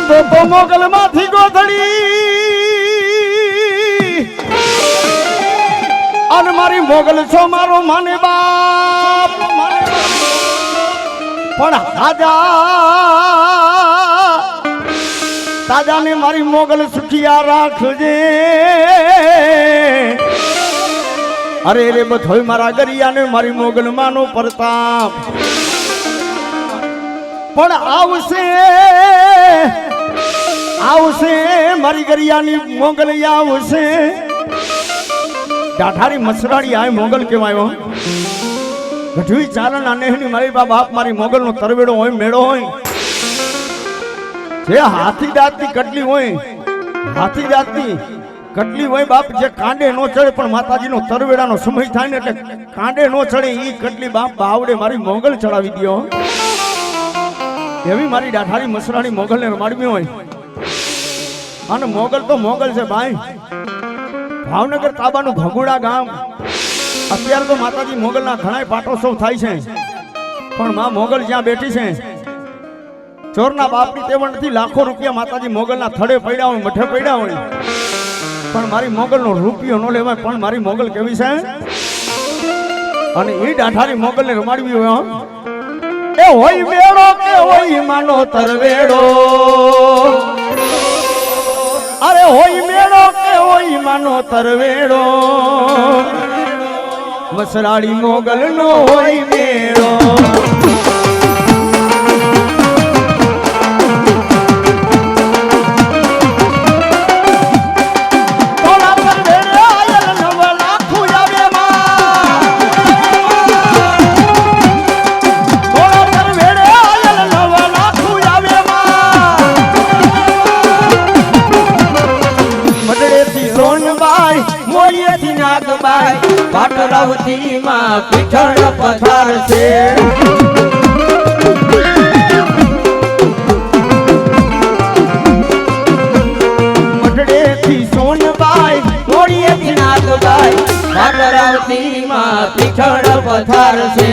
તો મોગલ માંથી ગોધડી અને મારી મોગલ છો મારો માને બાપ પણ તાજાને મારી મોગલ સુખિયા રાખજે અરે રે બધોય મારા ગરિયાને મારી મોગલ માનો પ્રતાપ પણ આવશે મારી ગરિયાની મોગલ આવશે ડાઢારી મસરાડી આય મોગલ કેવાયો ગઢવી ચારણ અને એની મારી બાપ મારી મોગલનો તરવેડો હોય મેળો હોય જે હાથી દાંતની કટલી હોય હાથી દાંતની કટલી હોય બાપ જે કાંડે નો ચડે પણ માતાજીનો તરવેડાનો સમય થાય ને એટલે કાંડે નો ચડે ઈ કટલી બાપ બાવડે મારી મોગલ ચડાવી દયો એવી મારી ડાઠારી મસરાણી મોગલને રમાડવી હોય અને મોગલ તો મોગલ છે ભાઈ ભાવનગર તાબાનું ભગુડા ગામ અત્યારે તો માતાજી મોગલના ઘણા પાટોત્સવ થાય છે પણ માં મોગલ જ્યાં બેઠી છે ચોરના બાપની તેવણ નથી લાખો રૂપિયા માતાજી મોગલના થડે પડ્યા હોય મઠે પડ્યા હોય પણ મારી મોગલનો રૂપિયો ન લેવાય પણ મારી મોગલ કેવી છે અને એ ડાઠારી મોગલને રમાડવી હોય એ હોય મેળો કે હોય માનો તરવેડો અરે હોય મેળો કે હોય માનો તરવેડો મસરાડી મોગલ નો હોય મેળો પાટરાવતી માં પીઠળ પથાર છે મઢડેથી સોનબાઈ મોડીએથી નાગબાઈ પાટરાવતી માં પીઠળ પથાર છે